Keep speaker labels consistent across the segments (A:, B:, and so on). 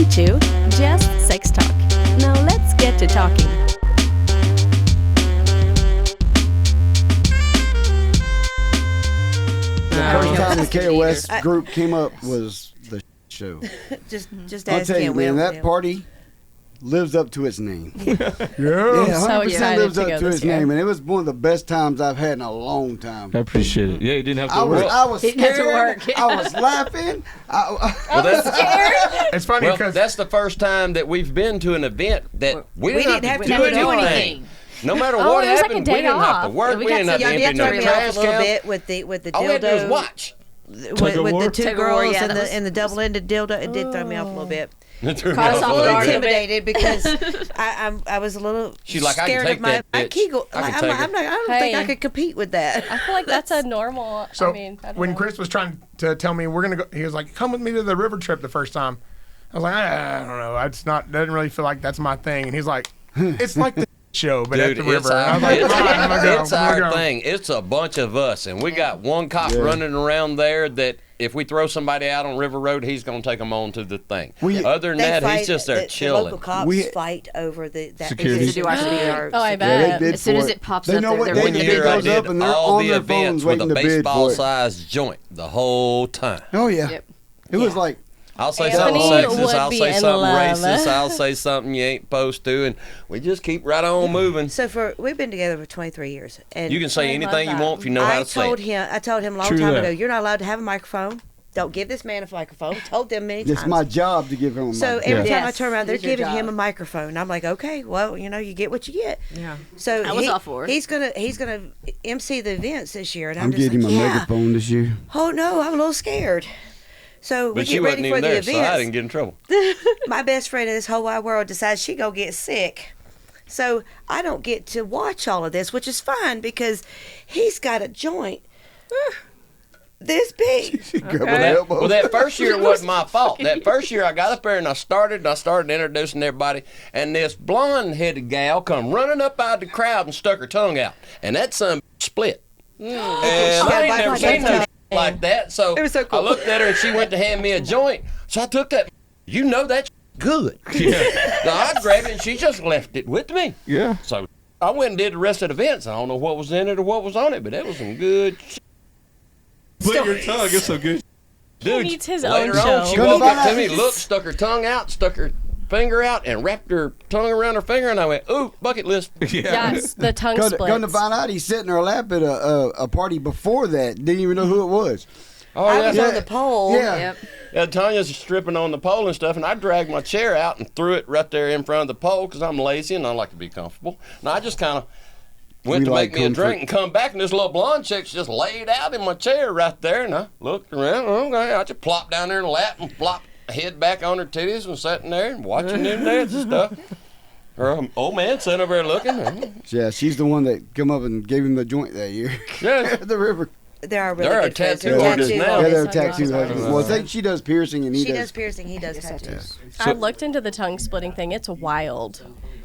A: listening to Just Sex Talk. Now let's get to talking.
B: The first time the KOS group came up was the show.
C: just
B: I'll
C: ask
B: tell you,
C: him.
B: man, that party lives up to its name.
D: Yeah.
B: Yeah, 100% lives up to its
A: year.
B: name, and it was one of the best times I've had in a long time.
D: I appreciate it. Yeah, you didn't have to
B: I
D: work.
B: was
A: He didn't have to
B: scared.
A: work.
B: I was laughing.
E: Well, that's,
F: It's funny
E: well,
F: because
E: that's the first time that we've been to an event that we didn't have to do anything. No matter
A: Oh,
E: what
A: it was like a
E: happened,
A: day
E: we didn't have to
A: off.
E: work. We didn't have to
C: Y'all
E: empty
C: did
E: no
C: turn me off
E: trash
C: a little
E: can.
C: bit with the dildo.
E: All we had to do was watch.
C: With the two
A: Tug of war,
C: girls
A: yeah,
C: and
A: that was-
C: the double-ended dildo. It did throw me off a little bit.
E: It threw me
A: Caught us
E: off
C: I
A: off
C: was
E: a
C: a
E: little
C: little
A: guard.
E: bit.
C: intimidated because I was a little
E: She's like, I can
C: scared
E: take
C: of my
E: that bitch.
C: Kegel.
E: I can
C: I'm
E: take
C: like,
E: her.
C: I don't think I
A: Hey.
C: could compete with that.
A: I feel like that's a normal.
F: so
A: I mean, I don't
F: when
A: know.
F: Kris was trying to tell me we're gonna go, he was like, "Come with me to the river trip." The first time, I was like, I don't know, it's not doesn't really feel like that's my thing. And he's like, "It's like the show, but
E: Dude,
F: at the
E: it's
F: river." And I
E: our,
F: was like,
E: it's,
F: "Fine, I'm gonna go.
E: it's
F: I'm gonna
E: our
F: go."
E: thing. It's a bunch of us, and we got one cop running around there that if we throw somebody out on River Road, he's going to take them on to the thing. Other than
C: They
E: that,
C: fight,
E: he's just there
C: the
E: chilling.
C: local cops
B: We-
C: fight over that
D: Security.
C: to do our CPR.
A: Oh, I
B: Yeah,
A: bet.
B: they bid
G: As soon
B: for
G: as it pops
B: they
G: up,
B: know
G: they're-
B: what
G: they're
B: day
E: One
B: the
G: waiting
E: year
B: bid
E: I
B: goes
E: did
B: up, and they're
E: all
B: on
E: the
B: their
E: events
B: phones
E: with a
B: waiting to bid for it.
E: baseball-sized joint the whole time.
B: Oh yeah,
G: Yep.
B: it was like
E: I'll say
A: Anthony
E: something sexist.
A: would
E: I'll
A: be
E: say
A: in
E: something
A: love.
E: racist. I'll say something you ain't supposed to, and we just keep right on moving.
C: So we've been together for 23 years, and
E: You can say
A: I love
E: anything you
A: that.
E: want if you know how to say it.
C: I told him a long
D: True
C: time
D: that.
C: ago, you're not allowed to have a microphone. Don't give this man a microphone. Told them many times.
B: it's my job to give him a
C: So
B: mic.
C: every
G: Yeah.
C: time I turn around, they're
G: It's your
C: giving him a
G: job.
C: microphone. I'm like, okay, well, you get what you get.
G: Yeah.
C: So
G: I was all for it.
C: He's gonna MC the events this year, and
B: I'm
C: I'm just
B: getting
C: like,
B: him a
C: yeah.
B: megaphone this year.
C: Oh no, I'm a little scared. So we
E: But
C: get
E: you wasn't
C: ready for
E: even
C: the
E: there, so I didn't
C: events.
E: get in trouble.
C: My best friend in this whole wide world decides she gonna get sick. So I don't get to watch all of this, which is fine because he's got a joint this big.
E: Well, that first year it wasn't my fault. That first year I got up there and I started introducing everybody, and this blonde-headed gal come running up out of the crowd and stuck her tongue out, and that son split. And I ain't never seen no like that. So,
C: It was so cool.
E: I looked at her and she went to hand me a joint. So I took that. You know that's good. Yeah. So I grabbed it and she just left it with me.
D: Yeah.
E: So I went and did the rest of the events. I don't know what was in it or what was on it, but it was some good.
D: Split your tongue. It's so good.
E: Dude,
A: needs his
E: later
A: own
E: on,
A: show.
E: she
B: Gonna
E: walked up to
B: find
E: me,
B: out.
E: looked, stuck her tongue out, stuck her finger out, and wrapped her tongue around her finger, and I went, ooh, bucket list.
A: Yes, the tongue
B: Come to
A: splits.
B: find out, he's sitting in her lap at a party before that. Didn't even know who it was.
E: Oh,
C: I
E: yeah.
C: was on the pole.
B: Yeah.
G: Yep.
E: Yeah, Tanya's stripping on the pole and stuff, and I dragged my chair out and threw it right there in front of the pole because I'm lazy and I like to be comfortable. And I just kind of went
B: We
E: to
B: like
E: make me a
B: comfort.
E: drink and come back, and this little blonde chick's just laid out in my chair right there, and I looked around. Okay, I just plopped down there in the lap and flopped my head back on her titties and sitting there and watching them dance and stuff. Her old man sitting over there looking.
B: Yeah, she's the one that come up and gave him the joint that year.
E: Yeah.
B: At the river.
C: There are really
E: There are
C: good friends.
E: tattoo
C: They're
E: artists now.
B: Yeah,
C: artists.
B: they're
A: Oh,
B: tattoo
A: sorry.
B: artists. Well, I think she does piercing and he
C: She
B: does.
C: does piercing. He does tattoos.
A: I looked into the tongue splitting thing. It's wild.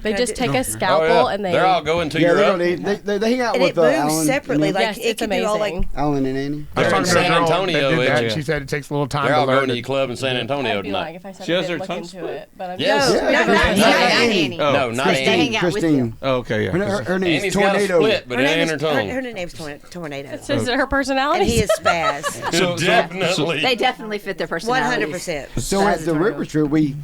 A: They
C: Yeah,
A: just
C: do-
A: take a
E: Oh,
A: scalpel
E: yeah.
A: and they.
E: They're all going to
B: Yeah,
E: your
B: they,
E: up.
B: don't, they hang out
C: And
B: with
C: it moves
B: Alan.
C: separately.
B: And
C: Like
A: Yes,
C: it
A: it's
C: can do all like
A: amazing.
B: Alan and Annie.
F: I was
E: They're in
F: talking to a
E: San
F: girl
E: Antonio,
F: that did that.
E: yeah.
F: She said it takes a little time
E: They're
F: to
E: all
F: learn
E: going to
F: it.
E: your club in San Antonio
A: I'd be
E: tonight.
A: lying if I said
D: She
A: I
D: has
A: didn't
D: her
A: look
D: tongue
A: into
D: split?
A: it, but I'm
E: Yes.
A: just.
B: Yeah.
G: Not Annie.
D: Oh.
E: No, not
G: They
E: Annie.
G: hang out with
B: Christine.
G: you.
D: Oh, okay, yeah.
B: Her name's
E: Annie's got a
B: Tornado.
E: split, but it ain't her tongue.
C: her name's Tornado.
A: This is her personality.
C: And he is spaz.
E: So definitely.
G: They definitely fit their personalities.
C: 100%.
B: So at the river trip, we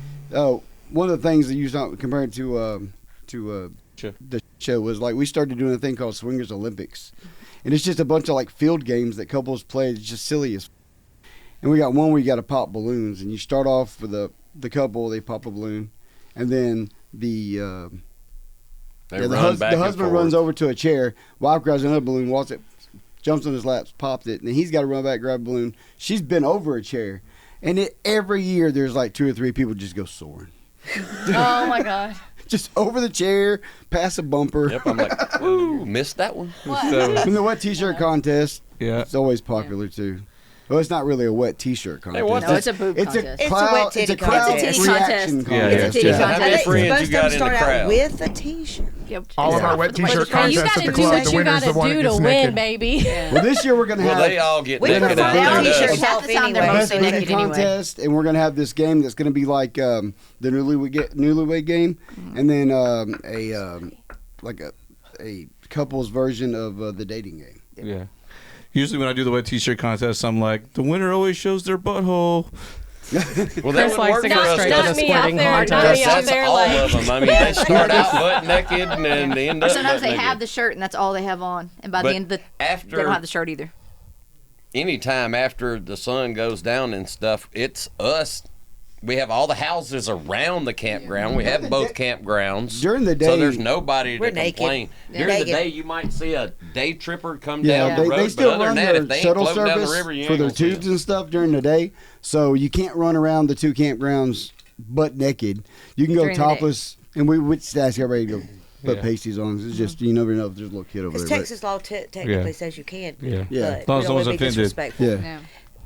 B: one of the things that you saw compared to the show was like we started doing a thing called Swingers Olympics, and it's just a bunch of like field games that couples play. It's just silly as. And we got one where you got to pop balloons, and you start off with the couple, they pop a balloon, and then the husband runs over to a chair, wife grabs another balloon, walks it, jumps on his lap, pops it, and then he's got to run back, grab a balloon. She's bent over a chair, and every year there's like 2 or 3 people just go soaring.
A: Oh my god.
B: Just over the chair, past a bumper.
E: Yep, I'm like, woo, missed that one.
D: So,
B: And the wet T-shirt contest,
D: yeah.
B: it's always popular too. Well, it's not really a wet T-shirt contest.
E: what's
G: No, it's a boob
B: It's
G: contest.
B: a
C: It's a
B: cloud,
C: wet
B: it's a
C: titty
B: crowd
C: contest.
G: It's a titty
B: reaction
G: contest.
D: Yeah,
B: contest.
G: It's a titty
D: yeah.
E: How many
G: contest.
E: friends you
C: Most of
E: got
C: them
E: in the
C: start out
E: crowd?
C: with a T-shirt.
G: Yep.
F: All of
B: Yeah.
F: our wet T-shirt
H: Hey, you
F: contests
H: gotta
F: at the
H: do
F: club.
H: what
F: The
H: you
F: winner's the
H: gotta
F: one
H: do
F: that
H: to
F: gets
H: win,
F: naked.
H: baby.
B: Well, this year we're gonna
E: Well,
B: have
E: they all get
C: We
E: naked
C: prefer
E: out
C: down
E: there.
C: T-shirts
G: Half
C: off
G: the time they're
C: anyway.
B: best
G: mostly
B: women
G: naked anyway.
B: contest, and we're gonna have this game that's gonna be like the newlywed game, and then a couple's version of the dating game.
D: Yeah. Usually when I do the wet T-shirt contest, I'm like, the winner always shows their butthole.
E: Well, that
H: Chris
E: would
H: likes
E: work
H: to
E: for
H: go
E: us.
H: straight to
E: That's
H: the squirting hard
E: that's
H: me out there
E: all
H: like-
E: of them. I mean, they start out butt naked and then they end
G: Or
E: up
G: sometimes
E: butt
G: they have
E: naked.
G: the shirt and that's all they have on, and by
E: But
G: the end of they
E: after
G: don't have the shirt either.
E: anytime after the sun goes down and stuff, it's us. We have all the houses around the campground. We have both campgrounds.
B: During the day-
E: so there's nobody
C: We're
E: to
C: naked.
E: complain.
C: Yeah.
E: During the
C: Naked.
E: day, you might see a day tripper come
B: Yeah,
E: down the road,
B: they
E: but
B: still
E: other
B: run
E: than that,
B: their
E: if they ain't
B: shuttle
E: floating down the
B: service
E: river, you
B: for
E: ain't
B: their
E: gonna see
B: tubes
E: them.
B: and stuff during the day. So you can't run around the two campgrounds butt naked. You can go
G: During the day.
B: topless, and we would just ask everybody to go put
D: Yeah.
B: pasties on. 'Cause it's just you never know if there's a little kid over
C: Because
B: there.
C: Texas law technically
D: Yeah.
C: says you can.
D: Yeah.
B: Yeah.
C: But
D: As long as
C: we
D: no
C: don't
D: one's
C: wanna be
D: offended.
C: disrespectful.
B: Yeah.
G: Yeah.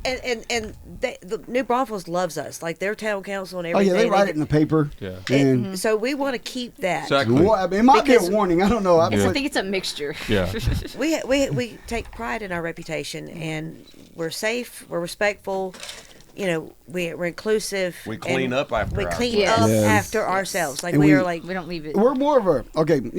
C: And the New Braunfels loves us. Like their town council and
B: Oh
C: everything.
B: yeah, they write it in the paper.
D: Yeah.
B: And
C: So we want to keep that.
D: Exactly.
B: well, I mean, it might be
C: Because-
B: a warning. I don't know.
G: I think it's a mixture.
D: Yeah.
C: We take pride in our reputation, and we're safe. We're respectful. You know, we're inclusive.
E: We clean
C: and
E: up after
C: We clean
G: ourselves.
C: up
B: Yes.
C: after ourselves. Like
B: And
C: we
B: we-
C: are like
G: We don't leave it.
B: We're more of a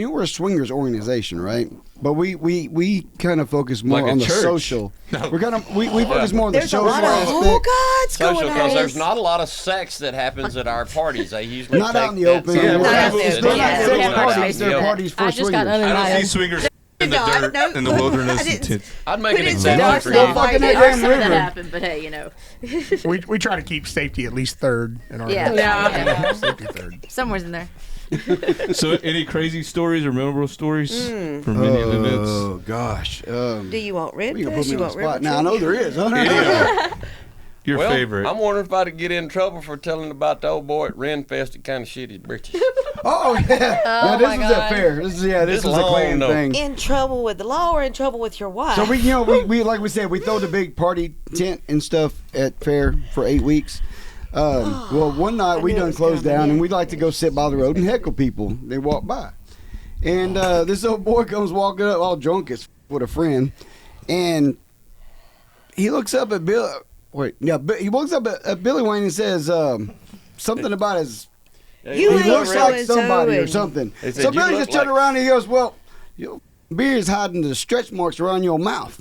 B: we're a swingers organization, right? But we kind of focus more
D: Like a
B: on the
D: church.
B: social. We're kind of we focus more on the
C: there's a
B: social
C: lot of
B: aspect.
C: gods
E: Social,
C: going
E: because
C: on.
E: there's not a lot of sex that happens at our parties. They usually
B: Not
E: take
B: out in the
E: that
B: open.
E: some-
D: Yeah,
C: Not out in the
B: It's
C: open.
B: not
C: Yeah,
B: sex
C: we have
B: parties.
C: parties.
B: They're
E: Yeah.
B: parties for
H: I just got
B: swingers.
D: I don't see
H: undenied.
D: swingers in the
C: No,
D: dirt,
C: no,
D: in the
C: I
D: wilderness.
C: didn't-
E: I'd make an
C: didn't
E: example
C: say
E: for
C: that.
E: you.
B: Fucking
G: There
B: that
G: are
B: damn
G: some that
B: river.
G: happen, but hey, you know,
F: We try to keep safety at least third in our
G: Yeah.
H: Yeah.
F: safety third.
G: somewhere's in there.
D: So, any crazy stories or memorable stories from many events?
B: Oh gosh.
C: Do you want red
B: You gonna
C: fish?
B: put me
C: You
B: on the
C: want river
B: spot? Now I know
C: chicken?
B: there is. Huh?
D: Your
E: Well,
D: favorite?
E: I'm wondering if I'd get in trouble for telling about the old boy at Renfest that kind of shit his britches.
B: Oh yeah. Now this
H: my
B: is
H: God.
B: a fair. This is
E: It's
B: a
E: long,
B: clan
E: though.
B: thing.
C: In trouble with the law or in trouble with your wife?
B: So we like we said, we throw the big party tent and stuff at fair for 8 weeks. Well, one night we
C: knew it
B: done
C: was
B: closed
C: coming,
B: down,
C: yeah.
B: and we'd like to go sit by the road and heckle people. They walk by, and this old boy comes walking up, all drunk as with a friend, and he looks up at Bill. Wait, yeah, he walks up at Billy Wayne and says something about his.
C: You
B: He
C: ain't
B: looks like
C: so-and-so
B: somebody or
C: and-
B: something.
E: He said,
B: So
E: "You
B: Billy
E: look
B: just turned
E: like-"
B: around and he goes, "Well, your beard's hiding the stretch marks around your mouth,"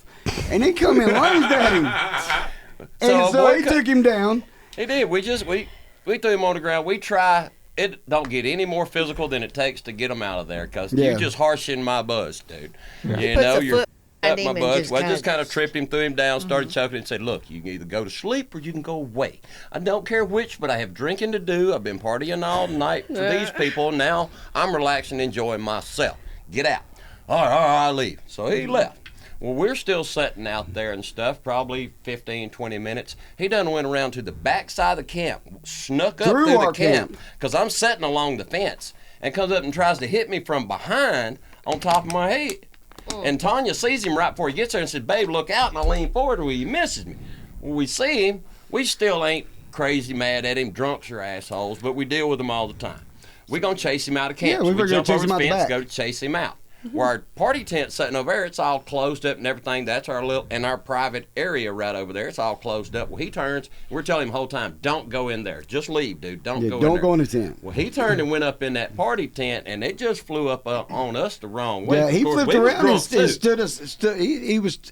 B: and he come and lunged at him, and
E: So,
B: so
E: boy,
B: he took him down.
E: He did. We threw him on the ground. We try. It don't get any more physical than it takes to get him out of there, because
B: Yeah.
E: you just harshing my buzz, dude. You
C: puts
E: know,
C: a
E: you're
C: foot
E: up
C: behind
E: my
C: him and
E: buzz.
C: just
E: Well, I
C: kinda-
E: just kind of tripped him, threw him down, started choking, and said, "Look, you can either go to sleep or you can go away. I don't care which, but I have drinking to do. I've been partying all night for these people. Now I'm relaxing, enjoying myself. Get out." All right, I'll leave. So he left. Well, we're still sitting out there and stuff, probably 15, 20 minutes. He done went around to the back side of the camp, snuck up
B: Through
E: through
B: our
E: the camp, because I'm sitting along the fence, and comes up and tries to hit me from behind on top of my head. And Tanya sees him right before he gets there and says, "Babe, look out." And I lean forward where he misses me. When we see him, we still ain't crazy mad at him. Drunks are assholes, but we deal with them all the time. We're going to chase him out of camp.
B: Yeah, we
E: So
B: were gonna
E: jump
B: chase
E: over
B: him
E: the
B: out the
E: fence,
B: back.
E: go to chase him out. Where our party tent's sitting over there, it's all closed up and everything. That's our little, and our private area right over there. It's all closed up. Well, he turns. We're telling him the whole time, "Don't go in there. Just leave, dude. Don't
B: Yeah,
E: go in
B: don't
E: there."
B: go in the tent.
E: Well, he turned and went up in that party tent, and it just flew up on us the wrong way.
B: Yeah,
E: Of
B: he
E: course,
B: flipped
E: we was
B: around
E: drunk,
B: and
E: too.
B: stood us.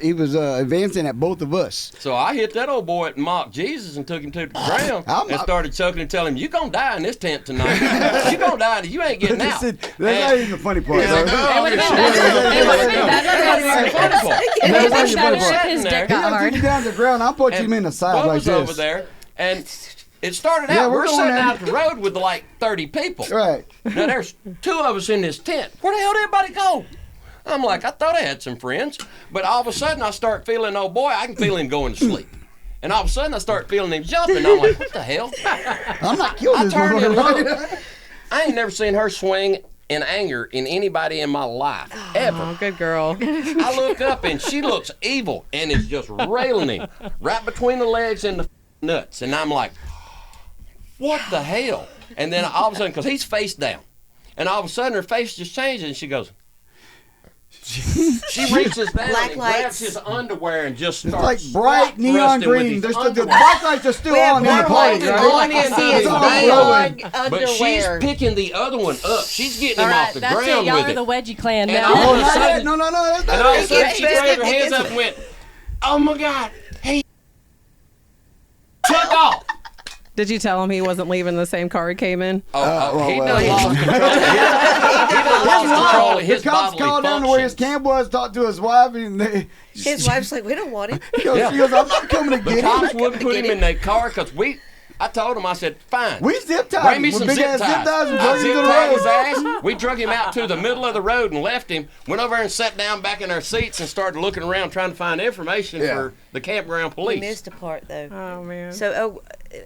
B: He was advancing at both of us.
E: So I hit that old boy and mocked Jesus and took him to the ground
B: I'm
E: and
B: not-
E: started choking and telling him, "You gonna die in this tent tonight. You gonna die. You ain't getting out."
B: That's not even the funny part.
E: He's like,
B: though.
E: "Oh,
H: would've
E: yeah,
H: been
E: shit."
H: better. It would've been
E: That's
H: better.
E: not even the funny part.
B: That's
H: He
B: not
H: was
B: even the funny
H: better
B: part.
H: if his
E: Sitting
H: dick
E: there.
B: He
H: got
B: gonna
H: hard.
B: take you down to the ground. I'll put you in the side
E: Bubba's
B: like this.
E: over there, and it started
B: Yeah,
E: out.
B: we're
E: We're
B: going
E: sitting
B: in.
E: out the road with like 30 people.
B: Right.
E: Now there's 2 of us in this tent. Where the hell did everybody go? I'm like, I thought I had some friends, but all of a sudden I start feeling, oh boy, I can feel him going to sleep. And all of a sudden I start feeling him jumping. I'm like, what the hell?
B: I'm not killing
E: I
B: this
E: turned and
B: motherfucker.
E: looked. I ain't never seen her swing in anger in anybody in my life, ever.
H: Oh, good girl.
E: I look up and she looks evil and is just railing him right between the legs and the nuts. And I'm like, what the hell? And then all of a sudden, because he's face down, And all of a sudden, her face just changes, and she goes. She reaches down
C: Black
E: and
C: lights.
E: grabs his underwear and just
B: It's
E: starts
B: like bright neon
E: thrusting with
B: green.
E: his
B: There's the
E: underwear.
B: black lights are still
C: We have
B: on in the
C: black
B: party,
C: lights and
B: right?
C: all I can see is
B: It's all
C: neon
B: glowing.
E: But she's
C: underwear.
E: picking the other one up. She's getting
H: All
E: him
H: right,
E: off the
H: that's
E: ground
H: it. Y'all
E: with
H: are
E: it.
H: the wedgie clan
E: And
H: now.
E: all of a
B: Not
E: sudden,
B: yet. No, that's
E: and all of a
C: It
E: sudden
C: gets
E: she
C: better.
E: threw her
C: It
E: hands
C: gets
E: up and went, "Oh my God, hey, took off."
I: Did you tell him he wasn't leaving the same car he came in?
E: He
B: well.
E: done lost control. He done lost control of his
B: The cops
E: bodily
B: called down to where his
E: functions.
B: camp was, talked to his wife, and
C: His wife's like, we don't want him.
B: she goes, I'm not coming to
E: The
B: get
E: cops
B: him.
E: wouldn't put him in their car because I told him, I said, fine.
B: We zip tied
E: Bring
B: him
E: me
B: with
E: some
B: big
E: zip
B: ass
E: ties.
B: zip ties and
E: I
B: drug him
E: zip
B: to the
E: tied his
B: road.
E: ass. We drug him out to the middle of the road and left him. Went over and sat down back in our seats and started looking around trying to find information for the campground
C: We
E: police.
C: missed a part though.
I: Oh man.
C: So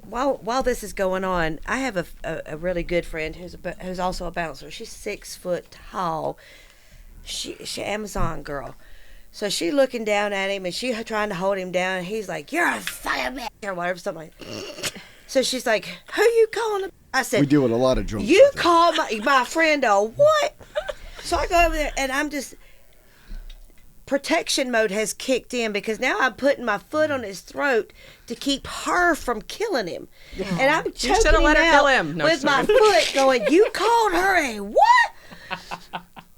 C: while this is going on, I have a really good friend who's also a bouncer. She's 6 foot tall. She Amazon girl. So she looking down at him and she trying to hold him down. And he's like, "You're a son of a bitch," or whatever, something like that. So she's like, "Who you calling?" I said,
B: We deal with a lot of drunks.
C: "You call my friend a what?" So I go over there and I'm just. Protection mode has kicked in because now I'm putting my foot on his throat to keep her from killing him, and I'm choking
I: should've
C: him
I: let her
C: out
I: kill him. No,
C: with
I: just
C: my
I: kidding.
C: foot, going, "You called her a what?"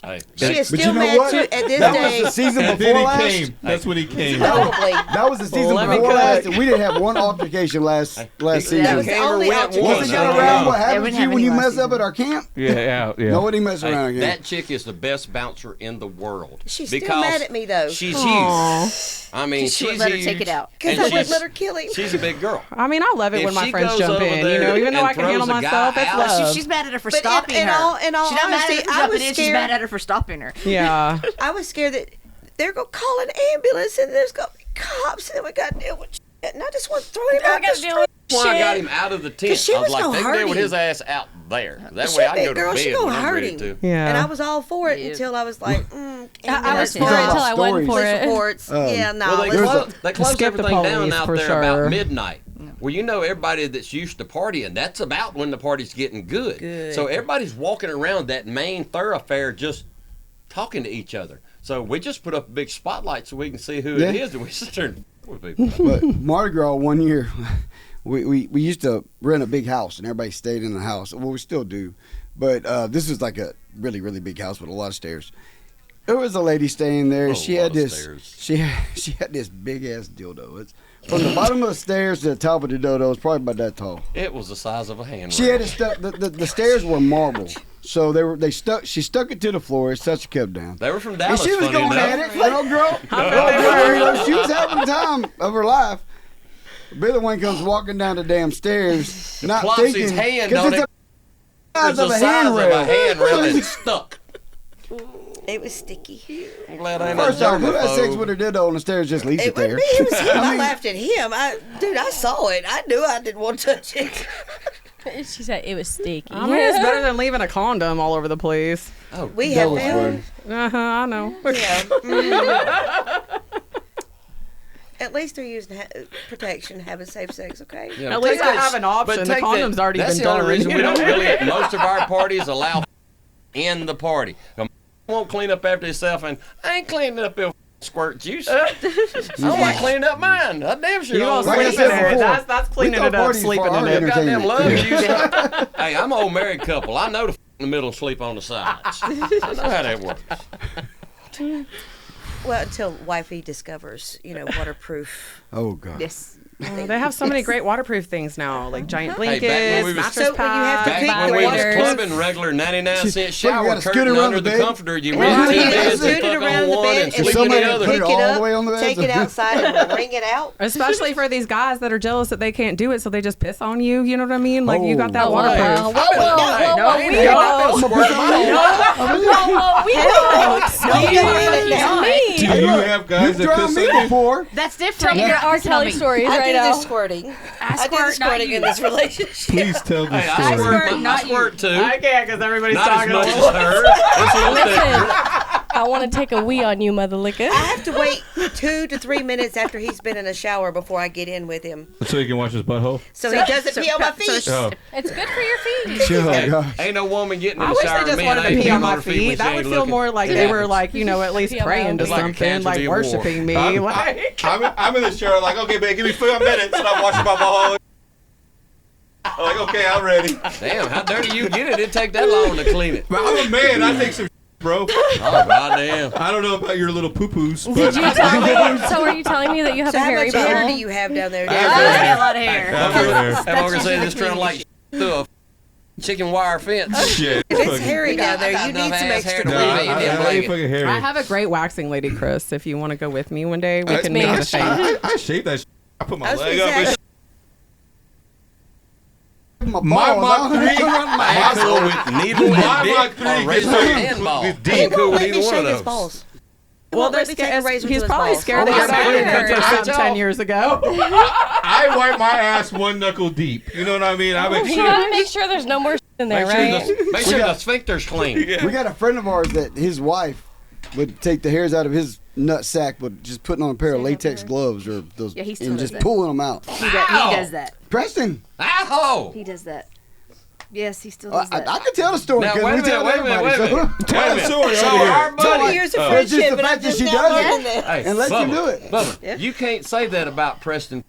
E: Hey,
C: She is
B: But
C: still
B: you know
C: mad
B: what?
C: to at this
B: That
C: day.
B: was the season
D: And
B: before
D: then he
B: last.
D: came. That's when he came.
C: Probably.
B: That was the season
I: Let me
B: before
I: cook.
B: last. And we didn't have one altercation last season.
C: That was the only
E: went
C: altercation.
B: Once
E: once.
B: it got around, what happens
G: wouldn't
B: to you
G: have
B: when
G: any
B: you
G: last
B: mess up
G: season.
B: at our camp?
D: Yeah.
B: Nobody mess around
E: Hey,
B: again.
E: that chick is the best bouncer in the world.
C: She's still
E: because
C: mad at me, though.
E: She's
I: Aw.
E: huge. I mean,
G: She
E: she's
G: wouldn't let her
E: huge,
G: take it out.
C: Because
E: and
C: I wouldn't
E: she's-
C: let her kill him.
E: She's a big girl.
I: I mean, I love it
E: If
I: when my
E: she
I: friends
E: goes
I: jump
E: over
I: in.
E: there
I: You know, even though
E: and
I: I can handle
E: throws a guy
I: myself, it's
E: out,
I: love.
G: She's mad at her for
C: But
G: stopping
C: in
G: her.
C: all
G: She's not mad
C: honesty,
G: at her for
C: I
G: jumping
C: was
G: in. She's
C: scared.
G: mad at her for stopping her.
I: Yeah.
C: I was scared that they're going to call an ambulance and there's going to be cops and then we got to deal with shit. And I just want to throw him out the street.
E: That's why I got him out of the tent.
C: 'Cause she
E: I was
C: was
E: like,
C: gonna
E: they can
C: hurt
E: deal with
C: him.
E: his ass out there. That
C: She
E: way
C: a
E: I can go
C: big
E: to
C: girl. She
E: bed
C: gonna
E: when I'm
C: hurt
E: ready
C: him.
E: to.
I: Yeah.
C: And I was all for it
G: Yeah.
C: until I was like,
H: I was for
B: He's
H: it
B: all
H: until I wasn't
B: stories.
H: for
C: police
H: it.
C: reports. Yeah, no.
E: Well, they
C: let's-
E: closed
I: Skip the
E: everything down
I: police,
E: out
I: for
E: there
I: sure.
E: about midnight. Well, you know, everybody that's used to partying, that's about when the party's getting good. So everybody's walking around that main thoroughfare just talking to each other. So we just put up a big spotlight so we can see who it
B: Yeah.
E: is, and we sit there and with people.
B: But Mardi Gras one year, we used to rent a big house and everybody stayed in the house. Well, we still do, but this is like a really really big house with a lot of stairs. There was a lady staying there.
E: Oh,
B: She
E: a lot
B: had
E: of
B: this.
E: stairs.
B: She had this big ass dildo. It's from the bottom of the stairs to the top of the dildo. It's probably about that tall.
E: It was the size of a hand.
B: She had it stuck. The stairs were marble, so they stuck. She stuck it to the floor. It's such a kept down.
E: They were from
B: And
E: Dallas.
B: she was
E: funny
B: going
E: enough.
B: at it, little girl. You know, she was having the time of her life. Billy Wayne comes walking down the damn stairs, not
E: Plops
B: thinking,
E: his hand
B: 'cause
E: on
B: it's
E: it.
B: the size
E: It's
B: of
E: the
B: a
E: size of a
B: handrail.
E: handrail and stuck.
C: It was sticky.
E: I'm glad I ain't
B: First
E: a
B: off, who has sex
E: germaphobe.
B: with her dildo on the stairs just leaves it
C: It wasn't
B: there?
C: me. It was him. I
B: mean-
C: laughed at him. Dude, I saw it. I knew I didn't want to touch it.
H: She said it was sticky.
I: I mean, it's better than leaving a condom all over the place.
E: Oh,
C: We
B: That
C: have
B: was
C: found.
I: I know.
C: Yeah. Mhm. At least they're using protection, having safe sex, okay?
E: yeah,
I: At least
E: take
I: I
E: that-
I: have an option.
E: but
I: The
E: take
I: condom's already
E: that's
I: been
E: the only
I: done,
E: reason
I: you
E: we don't
I: know?
E: really, at most of our parties, allow in the party. Won't clean up after himself, and I ain't cleaning up your squirt juice. I don't like cleaning up mine. I damn sure
I: You
E: don't.
I: gonna
B: Like I
I: sleep
B: said
I: in it.
B: before,
I: That's
B: we
I: cleaning
B: throw
I: it up,
B: parties
I: sleeping
B: for our
I: in it.
E: Goddamn love
B: entertainment.
E: juice. Hey, I'm an old married couple. I know to in the middle and sleep on the sides. I know how that works.
C: Well, until wifey discovers, waterproof.
B: Oh God.
G: Yes.
I: They have so many great waterproof things now, like giant
E: Hey, back when
I: blankets,
E: we was-
I: mattress
C: So when you have to
I: pads.
C: pick
E: Back when we was
H: waders.
E: clubbing regular 99-cent
B: you
E: shower
B: gotta scoot
E: curtain
B: around
E: under
B: the
E: the
B: bed.
E: comforter, you
C: Well,
E: rent two
C: you
E: beds
C: scoot
E: and
C: it
E: fuck
C: around
E: on
C: the
E: one
C: bed
E: and
C: and
E: sleep in
B: somebody
E: the other.
B: put
C: Pick
B: it
C: it
B: all
C: up,
B: the way on the bed.
C: take it outside and wring it out.
I: Especially for these guys that are jealous that they can't do it, so they just piss on you. You know what I mean? Like you got that
B: Oh,
I: waterproof.
H: Whoa, whoa, whoa,
E: No,
H: whoa,
E: we
H: whoa,
E: don't.
H: whoa,
E: Squirt my
H: whoa, we don't.
C: You don't want it now.
H: Me.
D: Do you have guys
B: You've
D: that
B: drowned
D: piss
B: me
D: on you?
B: before.
G: That's different.
H: There are
G: Tell
H: telling
G: me.
H: stories
C: I
H: right
C: do the
H: now.
C: squirting.
G: I
C: I do the
G: squirt, not
C: squirting
G: you.
C: in this relationship.
D: Please tell the
E: Hey, I
D: story.
E: squirt,
G: Not
E: I squirt too.
I: I can't because everybody's
E: Not as
I: talking
E: much
I: a
E: as
I: little.
E: her. It's a little thicker.
H: Listen, I want to take a wee on you, mother licker.
C: I have to wait 2 to 3 minutes after he's been in a shower before I get in with him.
D: So you can watch his butthole?
C: So he doesn't pee on my feet.
D: Oh.
H: It's good for your feet.
B: Oh, gosh.
E: Ain't no woman getting in
I: I
E: the
I: wish
E: shower
I: they
E: with
I: just
E: me.
I: wanted
E: and
I: to
E: ain't
I: pee on
E: peeing
I: my
E: her feet
I: feet.
E: when
I: That
E: she
I: would
E: ain't
I: feel
E: looking.
I: more like
E: It
I: they were
E: happens.
I: like, at least
H: Pee on my
I: praying
H: own
I: to
H: feet.
E: Like a
I: something,
E: casualty
I: like
E: of war.
I: worshiping me.
D: I'm in the shower like, okay, babe, give me 5 minutes and I'm washing my butthole. I'm like, okay, I'm ready.
E: Damn, how dirty you get it? It'd take that long to clean it.
D: But I'm a man. I take some bro.
E: Oh, goddamn.
D: I don't know about your little poo-poos, but
H: Did you tell me? So are you telling me that you have
C: So
H: a
C: how
H: hairy
C: much hair do
H: butthole?
C: you have down there?
D: I have
G: a lot of hair.
E: I'm gonna say this trying to like through a chicken wire fence.
D: shit.
C: If it's hairy down there,
E: got
C: you need
E: enough
C: some
E: ass
C: extra
E: hair to
D: Nah,
E: weave
C: cleaning.
E: in.
D: I ain't fucking hairy.
I: I have a great waxing lady, Kris. If you want to go with me one day, we can
D: Me,
I: make
D: I,
I: it a thing.
D: I shave that shit. I put my
C: I was
D: leg
C: gonna
D: up and
C: say,
D: shit.
B: My
D: My
B: balls,
D: Mach 3.
E: I'm cool with needle
D: My
E: and
D: Mach
E: dick
D: 3
E: or
D: gets
E: razor
D: like
E: and ball.
D: with
E: I
D: deep.
E: ain't cool with
C: Let me
E: either one of
C: shave his
E: those.
C: balls.
I: Well,
C: Let me take a razor to
I: he's
C: his
I: probably
C: balls.
I: scared
E: Oh,
I: that
E: my
I: he
E: God.
I: got
E: Cut
I: something
E: yourself.
I: 10 years ago.
D: I wipe my ass one knuckle deep. You know what I mean? I make
H: You
D: sure.
H: gotta make sure there's no more in there, right?
E: Make sure the sphincter's clean.
B: We got a friend of ours that his wife would take the hairs out of his nut sack, but just putting on a pair of latex gloves or those,
G: Yeah, he still
B: and
G: does
B: just
G: that.
B: pulling them out.
G: He does that.
B: Preston,
E: Ow!
G: He does that. Yes, he still does
B: I
G: that.
B: could tell the story
E: Now,
B: because
E: wait
B: we
E: a minute,
B: tell
E: wait a minute,
B: everybody.
E: wait a minute.
D: Tell the story
E: So
D: over here.
E: our
C: 20
E: buddy,
C: years of
B: It's
C: friendship,
B: just the
C: and I'm
B: fact that
C: just
B: she
C: now
B: does it.
C: learning that.
E: hey,
B: And let you
E: Bubba,
B: do it.
E: Bubba,
C: Yeah.
E: you can't say that about Preston.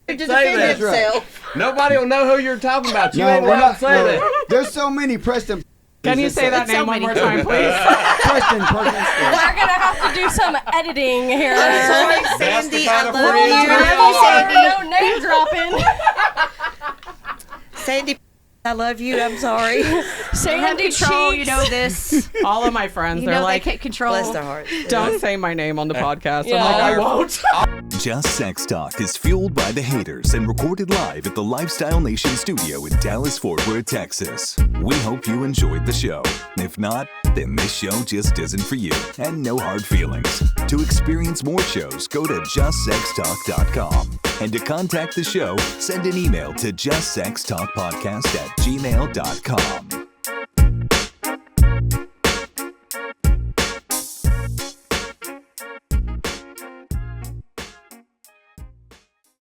C: To
E: Say
C: defend
E: that.
C: himself.
E: Nobody will know who you're talking about. You
B: No,
E: ain't
B: we're
E: allowed
B: not.
E: to say
B: No.
E: that.
B: There's so many Preston.
I: Can you say that name one more time, please?
B: Preston Perkins.
H: We're gonna have to do some editing here.
C: I'm sorry,
E: That's the
C: Sandy.
E: kind
C: I
E: of
C: love
E: friend
C: you.
E: you
H: No name dropping.
C: Sandy, I love you. I'm sorry.
H: Sandy
G: Control,
H: Cheeks.
G: you know this.
I: All of my friends,
G: You
I: they're
G: know
I: like,
G: they can't control.
C: Bless their hearts.
I: don't say my name on the podcast.
H: Yeah.
I: I'm like, I won't.
J: Just Sex Talk is fueled by the haters and recorded live at the Lifestyle Nation studio in Dallas-Fort Worth, Texas. We hope you enjoyed the show. If not, then this show just isn't for you. And no hard feelings. To experience more shows, go to JustSexTalk.com. And to contact the show, send an email to JustSexTalkPodcast@gmail.com.